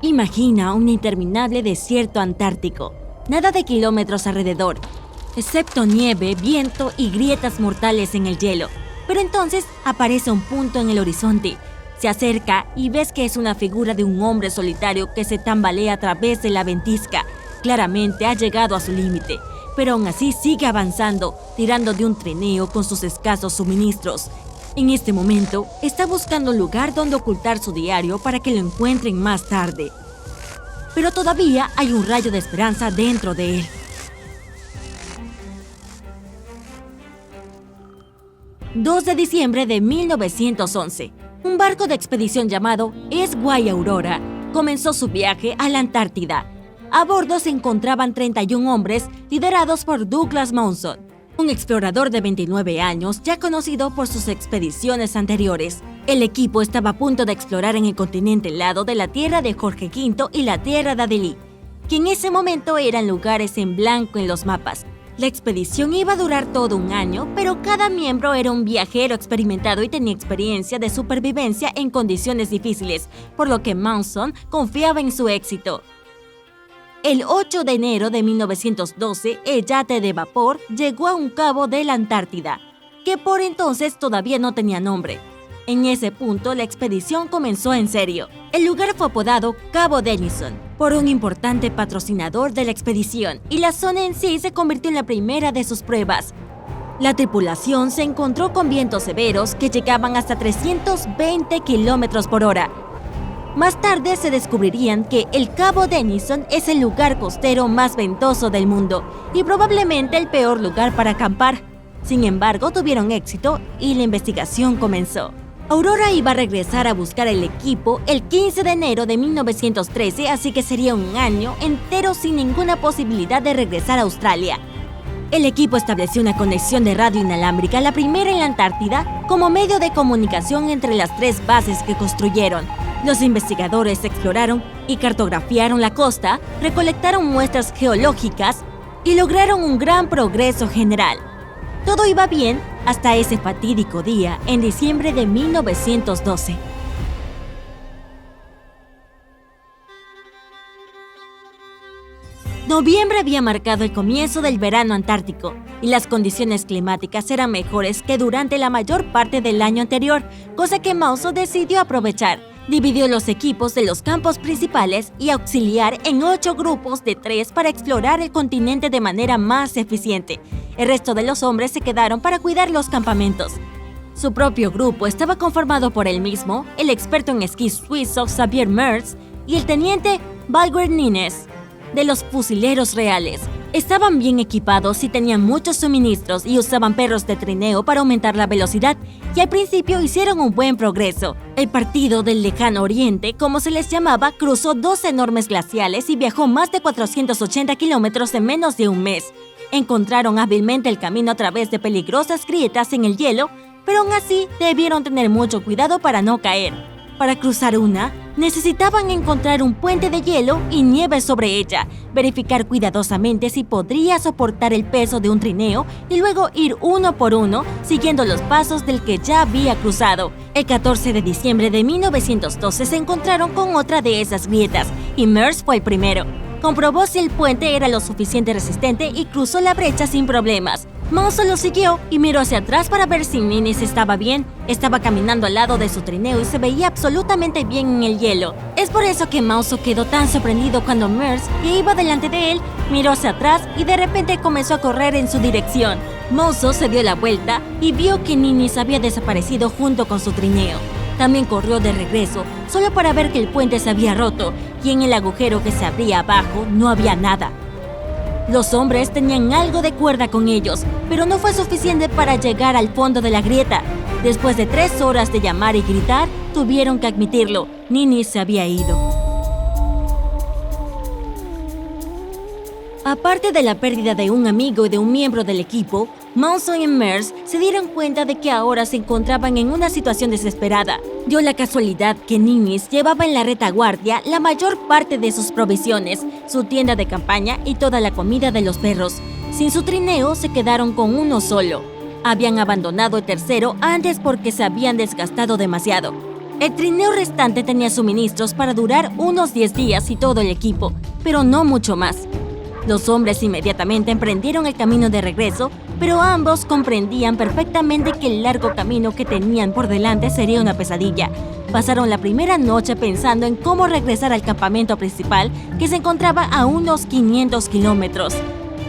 Imagina un interminable desierto antártico. Nada de kilómetros alrededor, excepto nieve, viento y grietas mortales en el hielo. Pero entonces aparece un punto en el horizonte. Se acerca y ves que es una figura de un hombre solitario que se tambalea a través de la ventisca. Claramente ha llegado a su límite, pero aún así sigue avanzando, tirando de un trineo con sus escasos suministros. En este momento, está buscando un lugar donde ocultar su diario para que lo encuentren más tarde. Pero todavía hay un rayo de esperanza dentro de él. 2 de diciembre de 1911, un barco de expedición llamado S.Y. Aurora comenzó su viaje a la Antártida. A bordo se encontraban 31 hombres liderados por Douglas Mawson, un explorador de 29 años ya conocido por sus expediciones anteriores. El equipo estaba a punto de explorar en el continente helado de la tierra de Jorge V y la tierra de Adelie, que en ese momento eran lugares en blanco en los mapas. La expedición iba a durar todo un año, pero cada miembro era un viajero experimentado y tenía experiencia de supervivencia en condiciones difíciles, por lo que Mawson confiaba en su éxito. El 8 de enero de 1912, el yate de vapor llegó a un cabo de la Antártida, que por entonces todavía no tenía nombre. En ese punto, la expedición comenzó en serio. El lugar fue apodado Cabo Denison por un importante patrocinador de la expedición, y la zona en sí se convirtió en la primera de sus pruebas. La tripulación se encontró con vientos severos que llegaban hasta 320 kilómetros por hora. Más tarde se descubrirían que el Cabo Denison es el lugar costero más ventoso del mundo y probablemente el peor lugar para acampar. Sin embargo, tuvieron éxito y la investigación comenzó. Aurora iba a regresar a buscar el equipo el 15 de enero de 1913, así que sería un año entero sin ninguna posibilidad de regresar a Australia. El equipo estableció una conexión de radio inalámbrica, la primera en la Antártida, como medio de comunicación entre las 3 bases que construyeron. Los investigadores exploraron y cartografiaron la costa, recolectaron muestras geológicas y lograron un gran progreso general. Todo iba bien hasta ese fatídico día en diciembre de 1912. Noviembre había marcado el comienzo del verano antártico y las condiciones climáticas eran mejores que durante la mayor parte del año anterior, cosa que Mawson decidió aprovechar. Dividió los equipos de los campos principales y auxiliar en 8 grupos de 3 para explorar el continente de manera más eficiente. El resto de los hombres se quedaron para cuidar los campamentos. Su propio grupo estaba conformado por él mismo, el experto en esquí suizo Xavier Merckx y el teniente Valguer Nines, de los fusileros reales. Estaban bien equipados y tenían muchos suministros y usaban perros de trineo para aumentar la velocidad, y al principio hicieron un buen progreso. El partido del lejano oriente, como se les llamaba, cruzó 2 enormes glaciales y viajó más de 480 kilómetros en menos de un mes. Encontraron hábilmente el camino a través de peligrosas grietas en el hielo, pero aún así debieron tener mucho cuidado para no caer. Para cruzar una, necesitaban encontrar un puente de hielo y nieve sobre ella, verificar cuidadosamente si podría soportar el peso de un trineo y luego ir uno por uno, siguiendo los pasos del que ya había cruzado. El 14 de diciembre de 1912 se encontraron con otra de esas grietas y Merckx fue el primero. Comprobó si el puente era lo suficiente resistente y cruzó la brecha sin problemas. Mawson lo siguió y miró hacia atrás para ver si Nines estaba bien. Estaba caminando al lado de su trineo y se veía absolutamente bien en el hielo. Es por eso que Mawson quedó tan sorprendido cuando Merckx, que iba delante de él, miró hacia atrás y de repente comenzó a correr en su dirección. Mawson se dio la vuelta y vio que Nines había desaparecido junto con su trineo. También corrió de regreso, solo para ver que el puente se había roto y en el agujero que se abría abajo no había nada. Los hombres tenían algo de cuerda con ellos, pero no fue suficiente para llegar al fondo de la grieta. Después de 3 horas de llamar y gritar, tuvieron que admitirlo: Nines se había ido. Aparte de la pérdida de un amigo y de un miembro del equipo, Mawson y Merckx se dieron cuenta de que ahora se encontraban en una situación desesperada. Dio la casualidad que Nines llevaba en la retaguardia la mayor parte de sus provisiones, su tienda de campaña y toda la comida de los perros. Sin su trineo se quedaron con uno solo. Habían abandonado el tercero antes porque se habían desgastado demasiado. El trineo restante tenía suministros para durar unos 10 días y todo el equipo, pero no mucho más. Los hombres inmediatamente emprendieron el camino de regreso, pero ambos comprendían perfectamente que el largo camino que tenían por delante sería una pesadilla. Pasaron la primera noche pensando en cómo regresar al campamento principal, que se encontraba a unos 500 kilómetros.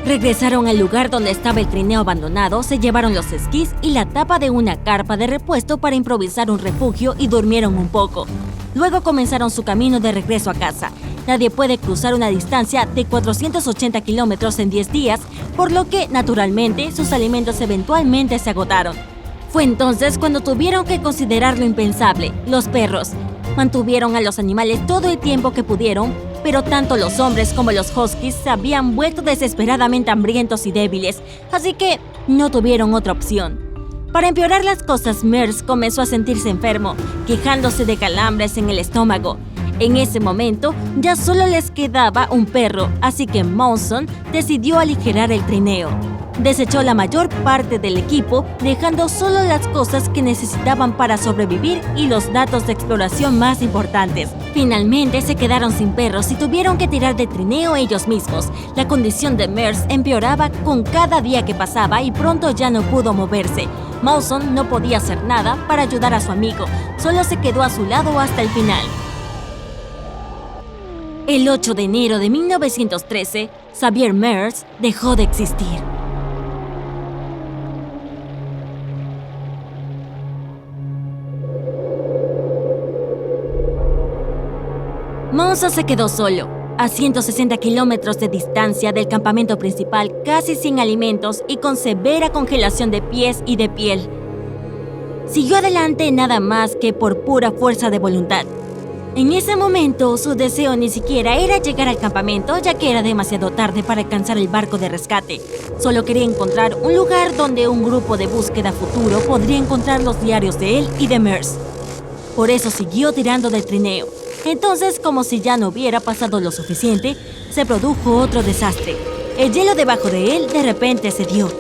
Regresaron al lugar donde estaba el trineo abandonado, se llevaron los esquís y la tapa de una carpa de repuesto para improvisar un refugio y durmieron un poco. Luego comenzaron su camino de regreso a casa. Nadie puede cruzar una distancia de 480 kilómetros en 10 días, por lo que, naturalmente, sus alimentos eventualmente se agotaron. Fue entonces cuando tuvieron que considerar lo impensable: los perros. Mantuvieron a los animales todo el tiempo que pudieron, pero tanto los hombres como los huskies se habían vuelto desesperadamente hambrientos y débiles, así que no tuvieron otra opción. Para empeorar las cosas, Merce comenzó a sentirse enfermo, quejándose de calambres en el estómago. En ese momento, ya solo les quedaba un perro, así que Monson decidió aligerar el trineo. Desechó la mayor parte del equipo, dejando solo las cosas que necesitaban para sobrevivir y los datos de exploración más importantes. Finalmente se quedaron sin perros y tuvieron que tirar de trineo ellos mismos. La condición de Merce empeoraba con cada día que pasaba y pronto ya no pudo moverse. Monson no podía hacer nada para ayudar a su amigo, solo se quedó a su lado hasta el final. El 8 de enero de 1913, Xavier Merce dejó de existir. Monson se quedó solo, a 160 kilómetros de distancia del campamento principal, casi sin alimentos y con severa congelación de pies y de piel. Siguió adelante nada más que por pura fuerza de voluntad. En ese momento, su deseo ni siquiera era llegar al campamento, ya que era demasiado tarde para alcanzar el barco de rescate. Solo quería encontrar un lugar donde un grupo de búsqueda futuro podría encontrar los diarios de él y de Merce. Por eso siguió tirando del trineo. Entonces, como si ya no hubiera pasado lo suficiente, se produjo otro desastre. El hielo debajo de él de repente cedió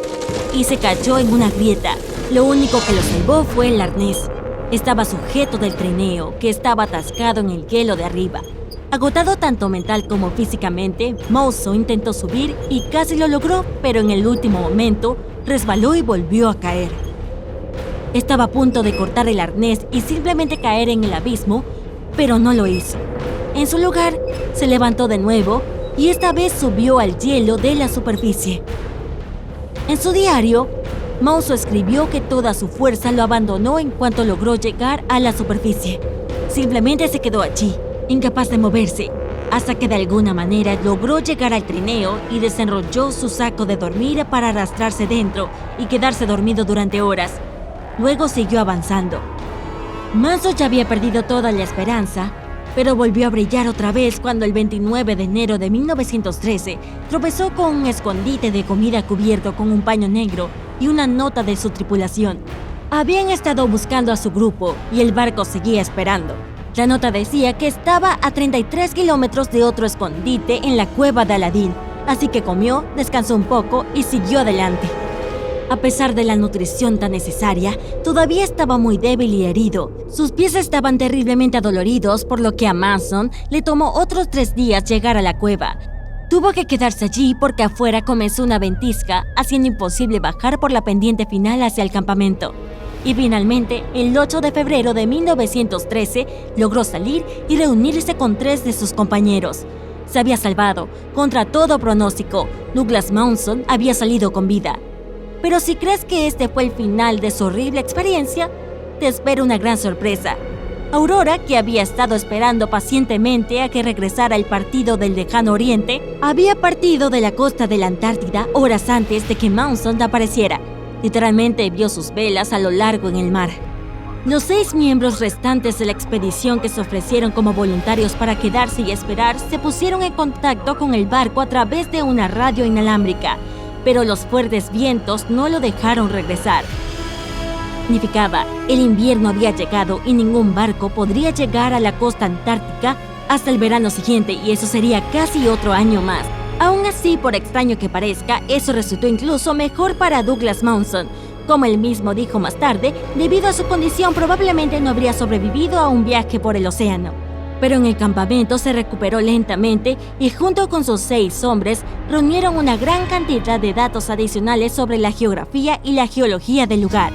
y se cayó en una grieta. Lo único que lo salvó fue el arnés. Estaba sujeto del trineo, que estaba atascado en el hielo de arriba. Agotado tanto mental como físicamente, Monson intentó subir y casi lo logró, pero en el último momento resbaló y volvió a caer. Estaba a punto de cortar el arnés y simplemente caer en el abismo, pero no lo hizo. En su lugar, se levantó de nuevo y esta vez subió al hielo de la superficie. En su diario, Monson escribió que toda su fuerza lo abandonó en cuanto logró llegar a la superficie. Simplemente se quedó allí, incapaz de moverse, hasta que de alguna manera logró llegar al trineo y desenrolló su saco de dormir para arrastrarse dentro y quedarse dormido durante horas. Luego siguió avanzando. Monson ya había perdido toda la esperanza, pero volvió a brillar otra vez cuando el 29 de enero de 1913 tropezó con un escondite de comida cubierto con un paño negro y una nota de su tripulación. Habían estado buscando a su grupo y el barco seguía esperando. La nota decía que estaba a 33 kilómetros de otro escondite en la cueva de Aladín, así que comió, descansó un poco y siguió adelante. A pesar de la nutrición tan necesaria, todavía estaba muy débil y herido. Sus pies estaban terriblemente adoloridos, por lo que a Monson le tomó otros 3 días llegar a la cueva. Tuvo que quedarse allí porque afuera comenzó una ventisca, haciendo imposible bajar por la pendiente final hacia el campamento. Y finalmente, el 8 de febrero de 1913, logró salir y reunirse con 3 de sus compañeros. Se había salvado. Contra todo pronóstico, Douglas Monson había salido con vida. Pero si crees que este fue el final de su horrible experiencia, te espera una gran sorpresa. Aurora, que había estado esperando pacientemente a que regresara el partido del lejano oriente, había partido de la costa de la Antártida horas antes de que Monson apareciera. Literalmente vio sus velas a lo largo en el mar. Los 6 miembros restantes de la expedición que se ofrecieron como voluntarios para quedarse y esperar se pusieron en contacto con el barco a través de una radio inalámbrica, pero los fuertes vientos no lo dejaron regresar. Significaba, el invierno había llegado y ningún barco podría llegar a la costa antártica hasta el verano siguiente, y eso sería casi otro año más. Aún así, por extraño que parezca, eso resultó incluso mejor para Douglas Monson, Como él mismo dijo más tarde, debido a su condición probablemente no habría sobrevivido a un viaje por el océano. Pero en el campamento se recuperó lentamente y junto con sus 6 hombres reunieron una gran cantidad de datos adicionales sobre la geografía y la geología del lugar.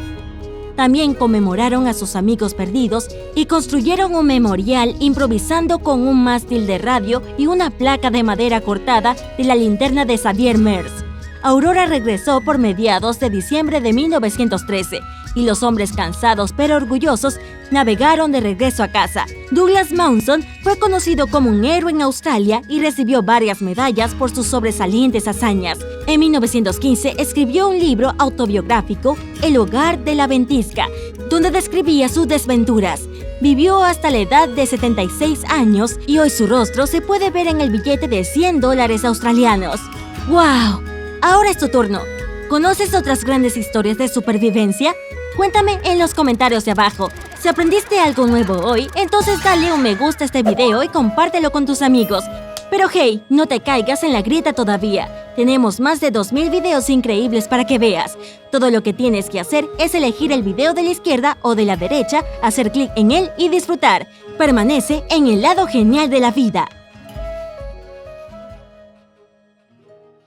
También conmemoraron a sus amigos perdidos y construyeron un memorial improvisando con un mástil de radio y una placa de madera cortada de la linterna de Xavier Merz. Aurora regresó por mediados de diciembre de 1913 y los hombres cansados pero orgullosos navegaron de regreso a casa. Douglas Mawson fue conocido como un héroe en Australia y recibió varias medallas por sus sobresalientes hazañas. En 1915 escribió un libro autobiográfico, El hogar de la ventisca, donde describía sus desventuras. Vivió hasta la edad de 76 años y hoy su rostro se puede ver en el billete de $100 australianos. ¡Wow! Ahora es tu turno. ¿Conoces otras grandes historias de supervivencia? Cuéntame en los comentarios de abajo. Si aprendiste algo nuevo hoy, entonces dale un me gusta a este video y compártelo con tus amigos. Pero hey, no te caigas en la grieta todavía. Tenemos más de 2000 videos increíbles para que veas. Todo lo que tienes que hacer es elegir el video de la izquierda o de la derecha, hacer clic en él y disfrutar. Permanece en el lado genial de la vida.